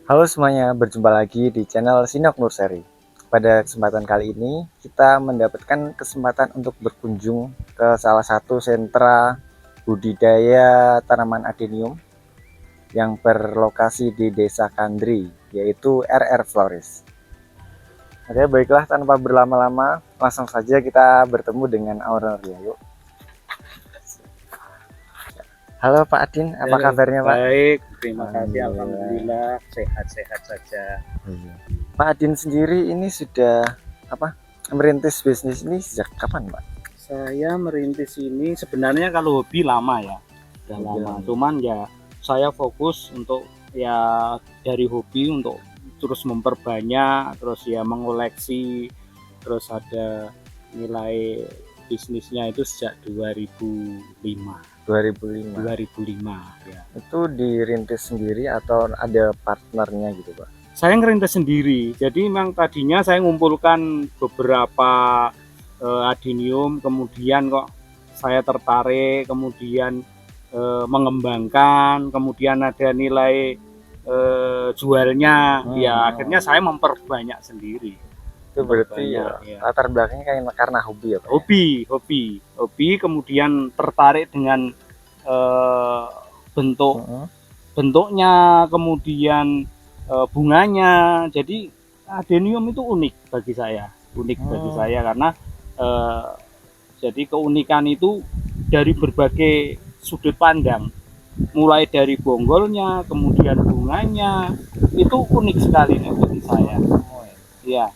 Halo semuanya, berjumpa lagi di channel Sinok Nursery. Pada kesempatan kali ini, kita mendapatkan kesempatan untuk berkunjung ke salah satu sentra budidaya tanaman adenium yang berlokasi di Desa Kandri, yaitu RR Flores. Oke, baiklah tanpa berlama-lama, langsung saja kita bertemu dengan ownernya. Yuk. Halo Pak Adin, apa Halo, kabarnya Pak? baik, terima kasih. Alhamdulillah. Alhamdulillah, sehat-sehat saja. Iya. Pak Adin sendiri ini sudah apa merintis bisnis ini sejak kapan Pak? Saya merintis ini sebenarnya kalau hobi lama ya, udah Hobi lama. lama. Cuman ya saya fokus untuk ya dari hobi untuk terus memperbanyak, terus ya mengoleksi, terus ada nilai bisnisnya itu sejak 2005. 2005. 2005 ya. Itu dirintis sendiri atau ada partnernya gitu Pak? Saya ngerintis sendiri, jadi memang tadinya saya ngumpulkan beberapa adenium, kemudian kok saya tertarik, kemudian mengembangkan, kemudian ada nilai jualnya, ya akhirnya saya memperbanyak sendiri. Itu berarti ya, Ya. latar belakangnya kayak karena hobi ya Pak? Hobi, kemudian tertarik dengan bentuk bentuknya, kemudian bunganya. Jadi adenium itu unik bagi saya, karena jadi keunikan itu dari berbagai sudut pandang, mulai dari bonggolnya, kemudian bunganya, itu unik sekali nih bagi saya. Iya.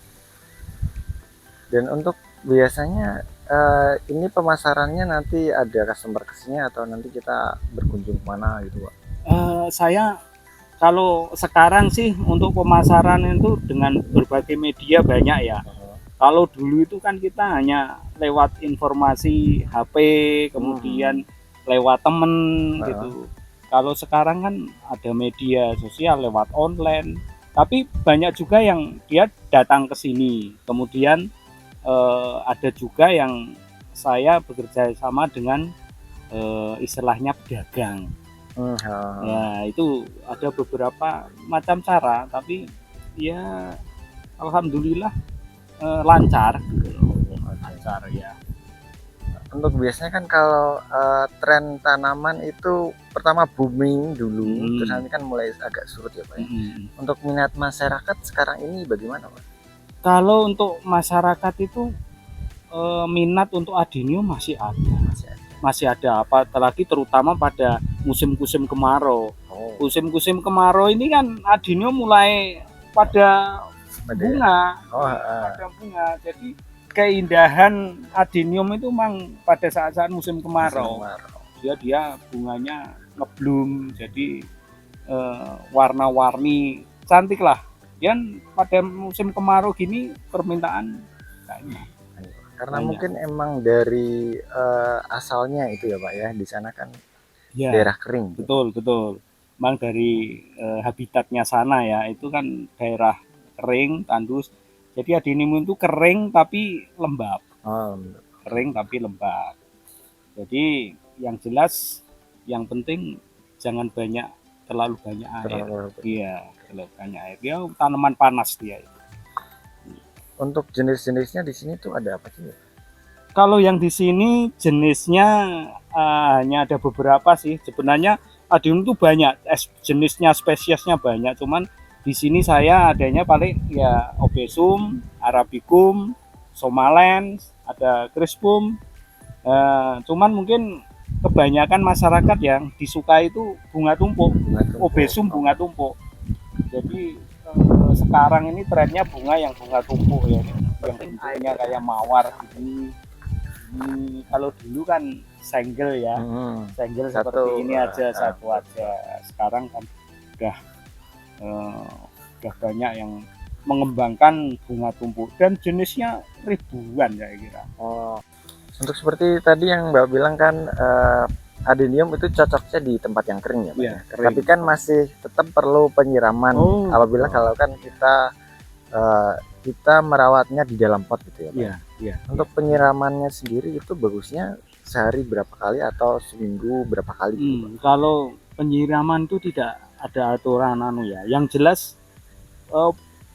Dan untuk biasanya ini pemasarannya nanti ada customer kesini atau nanti kita berkunjung kemana gitu Pak? Saya kalau sekarang sih untuk pemasaran itu dengan berbagai media banyak ya. Kalau dulu itu kan kita hanya lewat informasi HP, kemudian lewat temen gitu. Kalau sekarang kan ada media sosial lewat online, tapi banyak juga yang dia datang ke sini. Kemudian ada juga yang saya bekerja sama dengan istilahnya pedagang. Ya itu ada beberapa macam cara, tapi ya alhamdulillah lancar ya. Untuk biasanya kan kalau tren tanaman itu pertama booming dulu, terus nanti kan mulai agak surut ya Pak ya. Untuk minat masyarakat sekarang ini bagaimana Pak? Kalau untuk masyarakat itu minat untuk adenium masih ada, apalagi terutama pada musim-musim kemarau. Musim-musim kemarau ini kan adenium mulai pada bunga, jadi keindahan adenium itu memang pada saat-saat musim kemarau. Dia bunganya ngeblum, jadi warna-warni cantik lah. Dan pada musim kemarau gini permintaan kayaknya. Karena mungkin emang dari asalnya itu ya Pak ya, di sana kan ya, daerah kering. Betul. Memang dari habitatnya sana ya, itu kan daerah kering, tandus. Jadi adenium itu kering tapi lembab. Kering tapi lembab. Jadi yang jelas, yang penting jangan terlalu banyak air. Iya, terlalu banyak air. Dia tanaman panas dia. Untuk jenis-jenisnya di sini tuh ada apa sih? Kalau yang di sini jenisnya hanya ada beberapa sih. Sebenarnya adenium itu banyak, jenisnya, spesiesnya banyak. Cuman di sini saya adanya paling ya Obesum, Arabicum, Somalens, ada Crispum. Cuman mungkin kebanyakan masyarakat yang disukai itu bunga tumpuk, Obesum bunga tumpuk. Jadi sekarang ini trennya bunga tumpuk ya, yang bentuknya kayak mawar gini. Kalau dulu kan senggel ya, senggel seperti ini aja, satu aja. Sekarang kan udah banyak yang mengembangkan bunga tumpuk dan jenisnya ribuan saya kira. Untuk seperti tadi yang Mbak bilang kan adenium itu cocoknya di tempat yang kering ya Pak ya. Tapi kan masih tetap perlu penyiraman apabila kalau kan kita merawatnya di dalam pot gitu ya Pak. Untuk penyiramannya sendiri itu bagusnya sehari berapa kali atau seminggu berapa kali gitu Pak? Kalau penyiraman itu tidak ada aturan ya. Yang jelas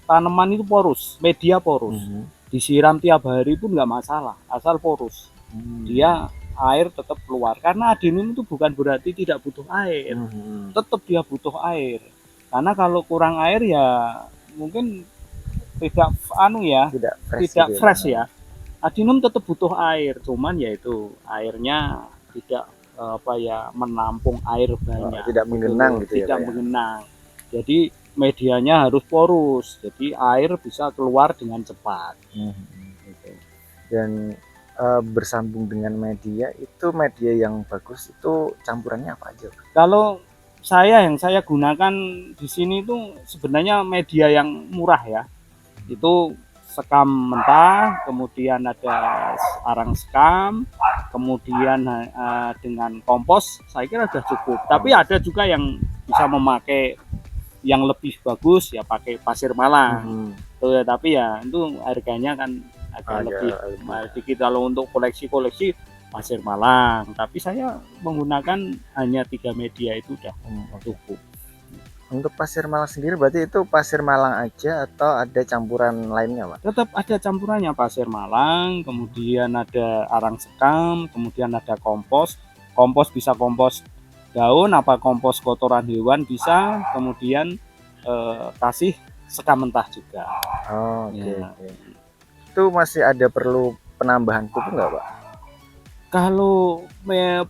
tanaman itu porus, media porus. Disiram tiap hari pun nggak masalah, asal porus. Dia air tetap keluar. Karena adenium itu bukan berarti tidak butuh air, tetap dia butuh air. Karena kalau kurang air ya mungkin tidak tidak fresh ya. Adenium tetap butuh air, cuman yaitu airnya tidak menampung air banyak, tidak menggenang gitu, tidak menggenang. Jadi medianya harus porus, jadi air bisa keluar dengan cepat. Gitu. Dan bersambung dengan media itu, media yang bagus itu campurannya apa aja? Kalau yang saya gunakan di sini itu sebenarnya media yang murah ya. Itu sekam mentah, kemudian ada arang sekam, kemudian dengan kompos, saya kira sudah cukup. Tapi ada juga yang bisa memakai yang lebih bagus ya pakai pasir malang. Tuh, tapi ya itu harganya kan agak lebih mahal sedikit. Kalau untuk koleksi-koleksi pasir malang, tapi saya menggunakan hanya 3 media itu udah cukup. Untuk pasir malang sendiri berarti itu pasir malang aja atau ada campuran lainnya, Pak? Tetap ada campurannya, pasir malang, kemudian ada arang sekam, kemudian ada kompos. Kompos bisa kompos daun, apa kompos kotoran hewan bisa, kemudian kasih sekam mentah juga. Oke. Itu masih ada perlu penambahan pupuk nggak, Pak? Kalau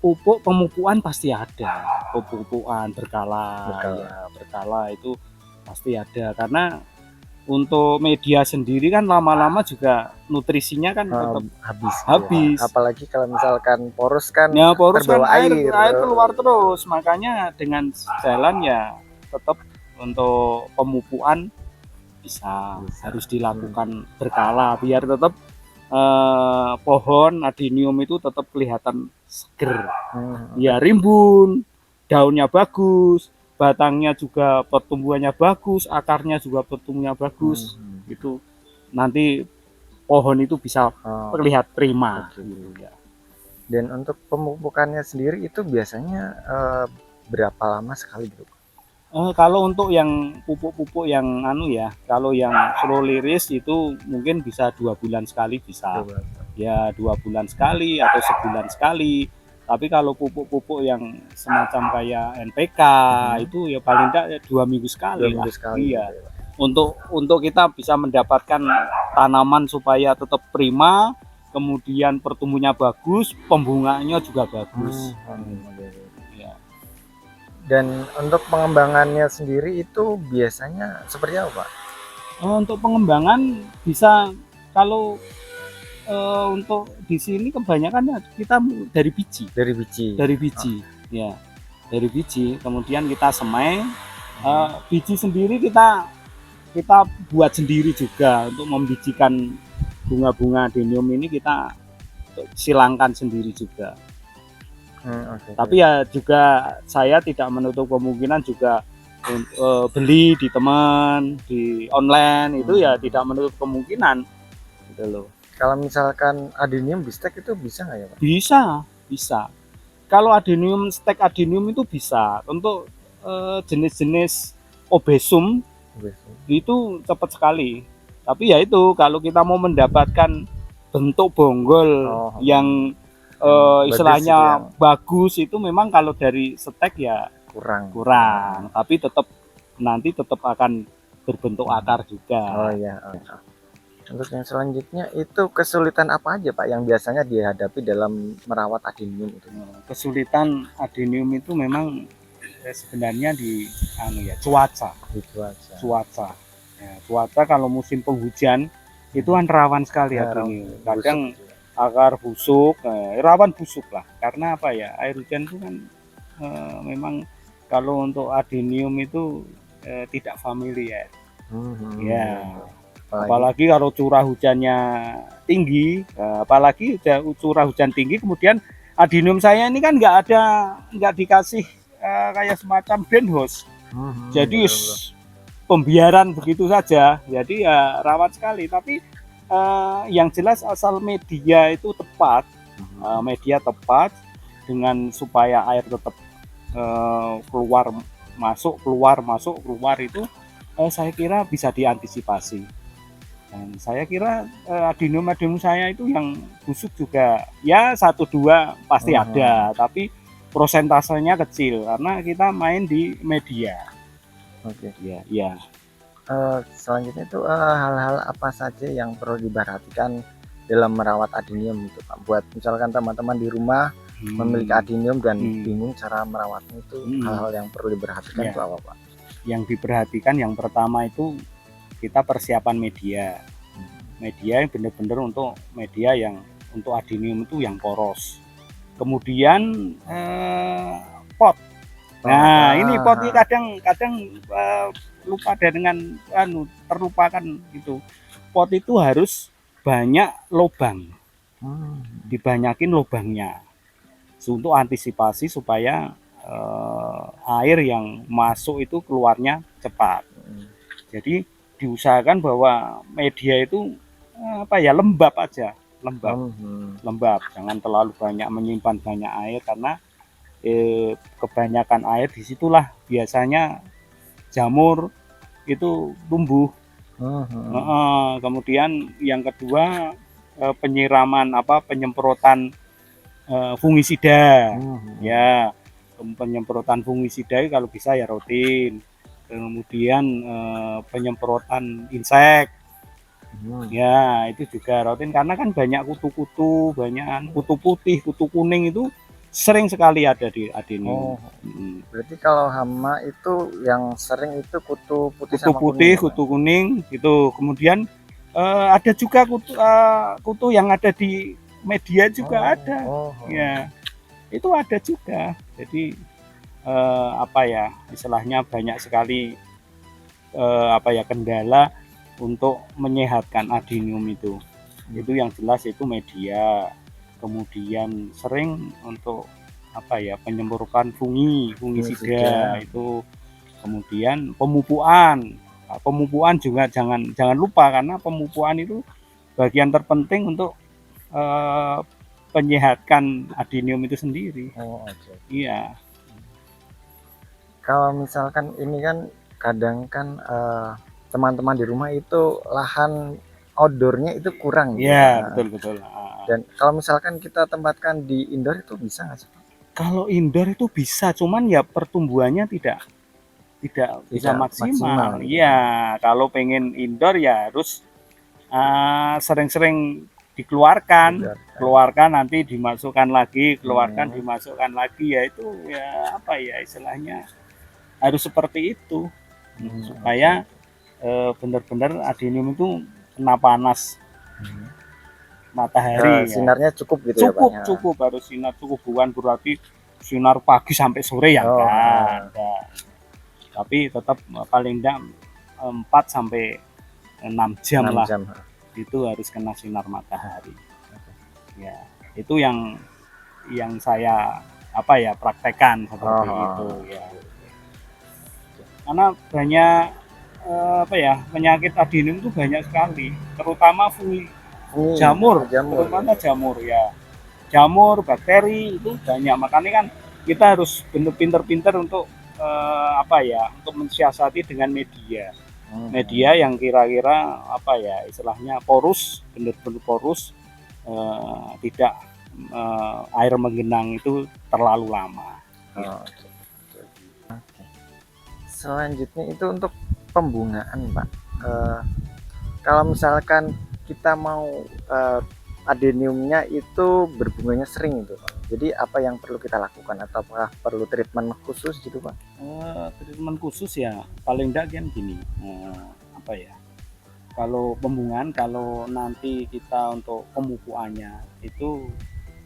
pupuk pemupukan pasti ada, pemupukan berkala. Ya, berkala itu pasti ada, karena untuk media sendiri kan lama-lama juga nutrisinya kan tetap habis. Ya. Apalagi kalau misalkan porus kan, ya, porus terbawa kan air keluar terus, makanya dengan jalan ya tetap untuk pemupukan bisa harus dilakukan berkala biar tetap pohon adenium itu tetap kelihatan seger, ya rimbun, daunnya bagus, batangnya juga pertumbuhannya bagus, akarnya juga pertumbuhannya bagus, gitu. Nanti pohon itu bisa terlihat prima. Gitu, ya. Dan untuk pemupukannya sendiri itu biasanya berapa lama sekali, Bro? Kalau untuk yang pupuk-pupuk yang kalau yang slow release itu mungkin bisa 2 bulan sekali bisa. Ya 2 bulan sekali atau sebulan sekali. Tapi kalau pupuk-pupuk yang semacam kayak NPK itu ya paling tidak 2 minggu sekali lah. Iya. Untuk kita bisa mendapatkan tanaman supaya tetap prima, kemudian pertumbuhannya bagus, pembungaannya juga bagus. Dan untuk pengembangannya sendiri itu biasanya seperti apa, Pak? Untuk pengembangan bisa kalau untuk di sini kebanyakan kita dari biji. Ya, dari biji. Kemudian kita semai. Biji sendiri kita buat sendiri juga untuk membijikan bunga-bunga adenium ini, kita silangkan sendiri juga. Tapi ya juga saya tidak menutup kemungkinan juga beli di teman di online itu ya tidak menutup kemungkinan gitu loh. Kalau misalkan adenium bistek itu bisa nggak ya, Pak? Bisa. Kalau adenium stek adenium itu bisa. Untuk jenis-jenis obesum itu cepat sekali. Tapi ya itu kalau kita mau mendapatkan bentuk bonggol yang istilahnya bagus itu memang kalau dari stek ya kurang, tapi nanti tetap akan berbentuk akar juga. Untuk yang selanjutnya itu kesulitan apa aja, Pak, yang biasanya dihadapi dalam merawat adenium itu? Kesulitan adenium itu memang sebenarnya di cuaca. Ya, cuaca kalau musim penghujan itu kan rawan sekali adenium. Kadang akar busuk, rawan busuk lah, karena apa ya, air hujan itu kan memang kalau untuk adenium itu tidak familiar. Ya, apalagi kalau curah hujannya tinggi, apalagi curah hujan tinggi, kemudian adenium saya ini kan nggak dikasih kayak semacam greenhouse, jadi pembiaran begitu saja, jadi ya rawan sekali. Tapi yang jelas asal media itu tepat, media tepat dengan supaya air tetap keluar masuk itu saya kira bisa diantisipasi. Dan saya kira adenium saya itu yang busuk juga ya 1-2 pasti ada, tapi prosentasenya kecil karena kita main di media. Oke. Ya, ya. Selanjutnya itu hal-hal apa saja yang perlu diperhatikan dalam merawat adenium itu Pak? Buat misalkan teman-teman di rumah memiliki adenium dan bingung cara merawatnya, itu hal-hal yang perlu diperhatikan itu apa Pak? Yang diperhatikan yang pertama itu kita persiapan media. Media yang benar-benar untuk media yang untuk adenium itu yang poros. Kemudian pot. Nah, ini pot ini kadang lupa dengan terlupakan gitu. Pot itu harus banyak lubang. Dibanyakin lubangnya. Untuk antisipasi supaya air yang masuk itu keluarnya cepat. Jadi diusahakan bahwa media itu lembab aja, lembab, jangan terlalu banyak menyimpan banyak air karena kebanyakan air disitulah biasanya jamur itu tumbuh. Kemudian yang kedua penyiraman penyemprotan fungisida. Ya, penyemprotan fungisida kalau bisa ya rutin. Kemudian penyemprotan insek. Ya, itu juga rutin karena kan banyak kutu-kutu, banyak kutu putih, kutu kuning itu sering sekali ada di adenium. Berarti kalau hama itu yang sering itu kutu putih, kutu putih, kuning, kutu kuning gitu. Kemudian ada juga kutu yang ada di media juga ada. Ya, itu ada juga. Jadi istilahnya banyak sekali kendala untuk menyehatkan adenium itu. Itu yang jelas itu media. Kemudian sering untuk penyemprotan fungisida itu. Kemudian pemupuan. Pemupuan juga jangan lupa karena pemupuan itu bagian terpenting untuk menyehatkan adenium itu sendiri. Iya. Kalau misalkan ini kan kadang kan teman-teman di rumah itu lahan outdoornya itu kurang. Iya, betul. Dan kalau misalkan kita tempatkan di indoor itu bisa nggak sih? Kalau indoor itu bisa, cuman ya pertumbuhannya tidak bisa maksimal. Iya, kalau pengen indoor ya harus sering-sering dikeluarkan, nanti dimasukkan lagi, dimasukkan lagi, ya itu istilahnya harus seperti itu supaya benar-benar adenium itu kena panas matahari. Sinarnya cukup gitu ya Pak? Cukup harus sinar cukup, bukan berarti sinar pagi sampai sore ya kan. Tapi tetap paling tidak 4-6 jam lah. Itu harus kena sinar matahari. Ya, itu yang saya praktekkan seperti itu ya. Karena banyak penyakit adenium itu banyak sekali, terutama jamur ya. Jamur, bakteri itu banyak, makanya kan kita harus pinter-pinter untuk untuk mensiasati dengan media. Media yang kira-kira istilahnya porus, benar-benar porus, tidak air menggenang itu terlalu lama. Selanjutnya itu untuk pembungaan Pak. Kalau misalkan kita mau adeniumnya itu berbunganya sering itu Pak, jadi apa yang perlu kita lakukan, atau apakah perlu treatment khusus gitu Pak? Treatment khusus ya paling enggak kan gini, kalau pembungaan, kalau nanti kita untuk pemupuannya itu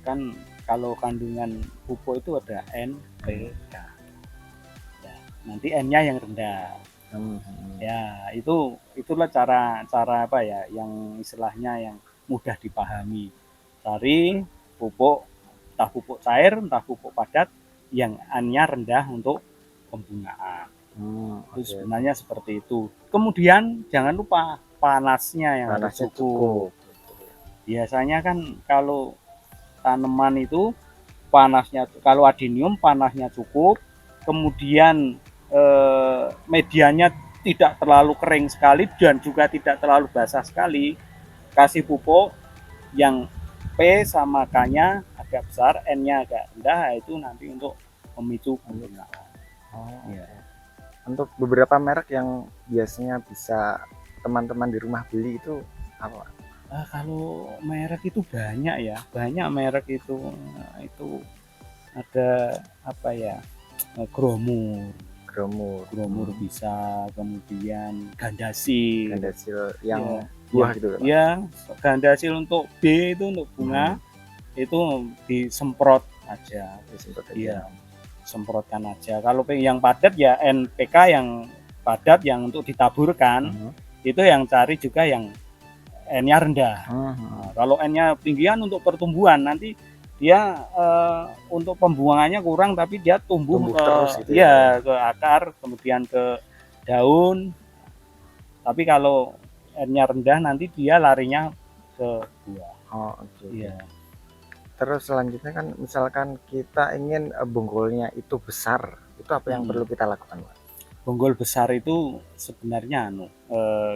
kan kalau kandungan pupuk itu ada N, P, K. Ya, nanti N-nya yang rendah. Ya, itulah cara yang istilahnya yang mudah dipahami. Cari pupuk, entah pupuk cair, entah pupuk padat yang N-nya rendah untuk pembungaan. Itu sebenarnya seperti itu. Kemudian jangan lupa panasnya yang harus cukup. Biasanya kan kalau tanaman itu panasnya, kalau adenium panasnya cukup, kemudian medianya tidak terlalu kering sekali dan juga tidak terlalu basah sekali. Kasih pupuk yang P sama K-nya agak besar, N-nya agak rendah, itu nanti untuk memicu bunga. Oh, Ya. untuk beberapa merek yang biasanya bisa teman-teman di rumah beli itu apa? Kalau merek itu banyak ya, banyak merek itu. Nah, itu ada apa ya? Gromur, Gromur bisa, kemudian Gandasil. Gandasil yang Ya, buah gitu Pak? ya, Gandasil untuk B itu untuk bunga, itu disemprot aja. Disemprot aja. Iya, semprotkan aja. Kalau yang padat ya NPK yang padat yang untuk ditaburkan, itu yang cari juga yang N-nya rendah. Nah, kalau N-nya tinggian untuk pertumbuhan, nanti dia untuk pembuangannya kurang, tapi dia tumbuh ke terus gitu ya, ke akar, kemudian ke daun. Tapi kalau N-nya rendah, nanti dia larinya ke buah. Oh, oke. Iya. Terus selanjutnya kan misalkan kita ingin bonggolnya itu besar, itu apa yang perlu kita lakukan, Pak? Bonggol besar itu sebenarnya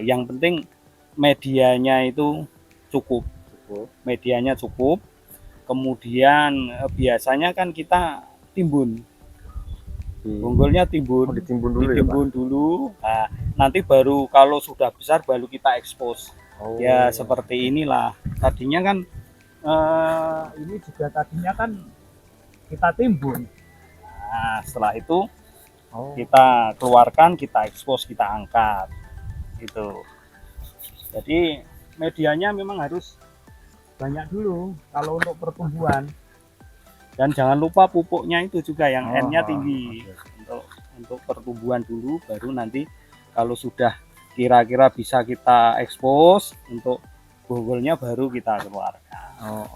yang penting medianya itu cukup. Medianya cukup. Kemudian biasanya kan kita timbun. Bonggolnya timbun. Ditimbun dulu ditimbun ya, Pak? dulu. Nah, nanti baru kalau sudah besar baru kita ekspos. Ya seperti inilah. Tadinya kan ini juga tadinya kan kita timbun. Nah, setelah itu kita keluarkan, kita ekspos, kita angkat gitu. Jadi medianya memang harus banyak dulu kalau untuk pertumbuhan, dan jangan lupa pupuknya itu juga yang N-nya tinggi. Untuk pertumbuhan dulu, baru nanti kalau sudah kira-kira bisa kita ekspos, untuk bonggolnya baru kita keluarkan.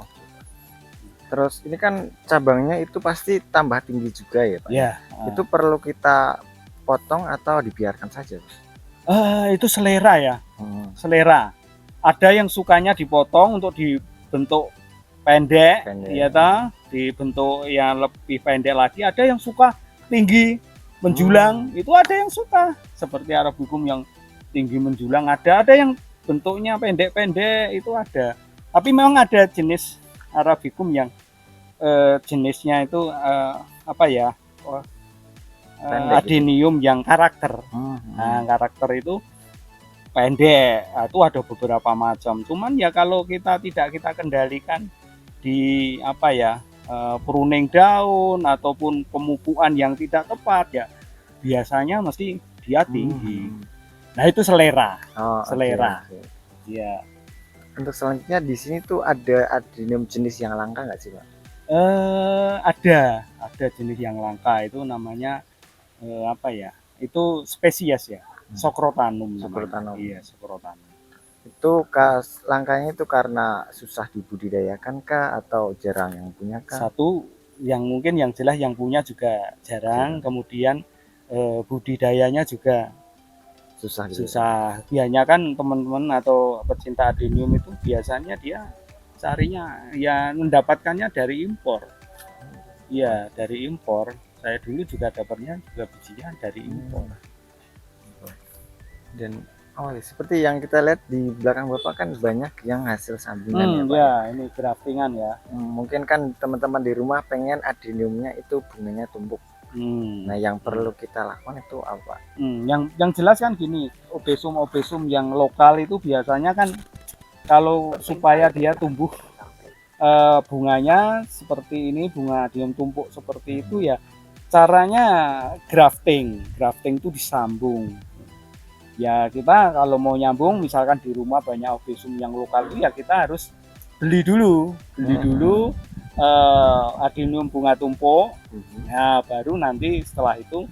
Terus ini kan cabangnya itu pasti tambah tinggi juga ya, Pak? Ya. Itu perlu kita potong atau dibiarkan saja? Itu selera ya. Selera. Ada yang sukanya dipotong untuk dibentuk pendek. Ya ta, dibentuk yang lebih pendek lagi. Ada yang suka tinggi menjulang. Itu ada yang suka seperti Arabicum yang tinggi menjulang. Ada yang bentuknya pendek-pendek, itu ada. Tapi memang ada jenis Arabicum yang jenisnya itu apa ya, adenium yang karakter. Nah, karakter itu pendek. Nah, itu ada beberapa macam. Cuman ya kalau kita tidak kita kendalikan di apa ya, pruning daun ataupun pemupukan yang tidak tepat, ya biasanya mesti dia tinggi. Nah, itu selera. Selera. Ya. Untuk selanjutnya di sini tuh ada adenium jenis yang langka nggak sih, Pak? Ada jenis yang langka, itu namanya apa ya? Itu spesies ya, Socrotanum. Iya, Socrotanum. Itu langkanya itu karena susah dibudidayakan kah atau jarang yang punya kah? Satu, yang mungkin yang jelas yang punya juga jarang, kemudian budidayanya juga susah. Biasanya kan teman-teman atau pecinta adenium itu biasanya dia carinya ya mendapatkannya dari impor. Iya, dari impor. Saya dulu juga dapatnya juga bijinya dari impor. Dan seperti yang kita lihat di belakang Bapak kan banyak yang hasil sambungan ya, Pak? Ya, ini graftingan ya. Mungkin kan teman-teman di rumah pengen adeniumnya itu bunganya tumpuk. Nah, yang perlu kita lakukan itu apa? Yang jelas kan gini, obesum yang lokal itu biasanya kan kalau supaya dia tumbuh bunganya seperti ini, bunga adenium tumpuk seperti itu, ya caranya grafting itu disambung. Ya kita kalau mau nyambung, misalkan di rumah banyak obesum yang lokal itu, ya kita harus beli dulu adenium bunga tumpuk. Nah, baru nanti setelah itu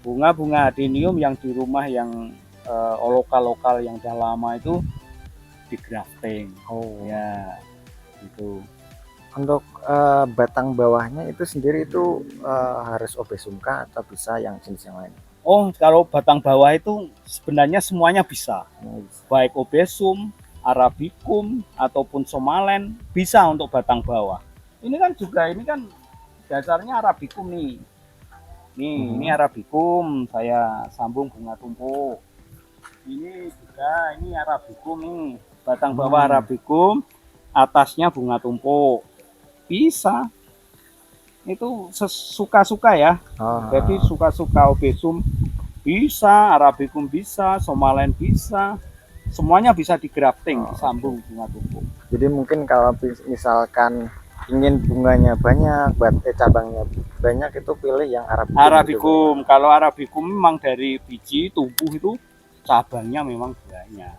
bunga adenium yang di rumah yang lokal yang udah lama itu di grafting. Ya gitu. Untuk batang bawahnya itu sendiri itu harus obesum kah atau bisa yang jenis yang lain? Kalau batang bawah itu sebenarnya semuanya bisa. Baik obesum, Arabicum ataupun somalen bisa untuk batang bawah. Ini kan dasarnya Arabicum nih. Ini Arabicum, saya sambung bunga tumpuk. Ini juga ini Arabicum nih, batang bawah Arabicum, atasnya bunga tumpuk. Bisa. Itu suka-suka ya. Jadi suka-suka Obesum bisa, Arabicum bisa, Somalen bisa. Semuanya bisa di grafting, disambung bunga tumpuk. Jadi mungkin kalau misalkan ingin bunganya banyak, cabangnya banyak, itu pilih yang Arabicum. Arabicum, gitu. Kalau Arabicum memang dari biji tumbuh itu cabangnya memang banyak.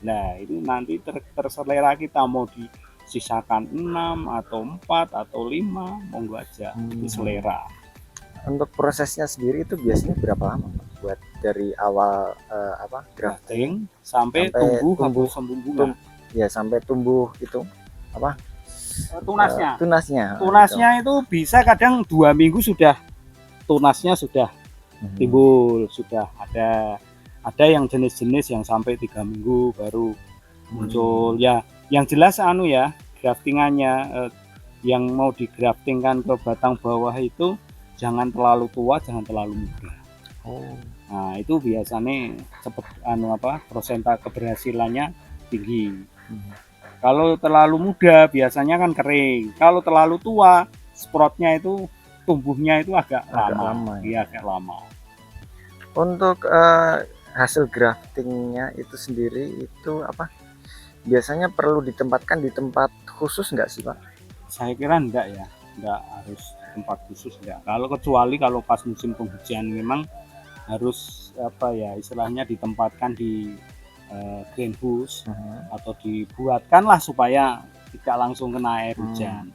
Nah, itu nanti terselera kita mau disisakan 6 atau 4 atau 5, monggo aja, itu selera. Untuk prosesnya sendiri itu biasanya berapa lama buat dari awal grafting sampai tumbuh sambung bunga? Ya, sampai tumbuh itu apa? Tunasnya itu bisa kadang 2 minggu sudah tunasnya sudah timbul, sudah ada yang jenis-jenis yang sampai 3 minggu baru muncul. Ya, yang jelas ya graftingannya yang mau digraftingkan ke batang bawah itu jangan terlalu tua, jangan terlalu muda. Nah, itu biasanya cepet prosentase keberhasilannya tinggi. Kalau terlalu muda biasanya kan kering. Kalau terlalu tua, sproutnya itu tumbuhnya itu agak lama. Iya, agak lama. Untuk hasil graftingnya itu sendiri itu apa? Biasanya perlu ditempatkan di tempat khusus nggak sih, Pak? Saya kira enggak ya, enggak harus tempat khusus enggak. Kecuali kalau pas musim penghujan memang harus istilahnya ditempatkan di greenhouse atau dibuatkanlah supaya tidak langsung kena air hujan.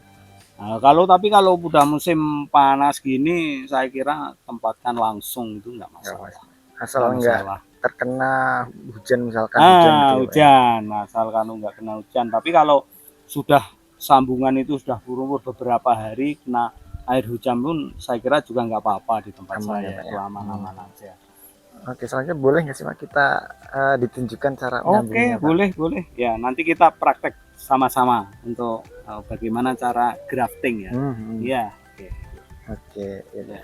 Nah, kalau udah musim panas gini, saya kira tempatkan langsung itu enggak masalah. Asal enggak terkena hujan misalkan hujan. Asal kan enggak kena hujan. Tapi kalau sudah sambungan itu sudah berumur beberapa hari kena air hujan pun saya kira juga enggak apa-apa di tempat saya, itu aman-aman aja. Oke, selanjutnya boleh nggak sih Pak kita ditunjukkan cara nyambungnya? Oke, boleh. Ya, nanti kita praktek sama-sama untuk bagaimana cara grafting ya. Iya. Oke, ya.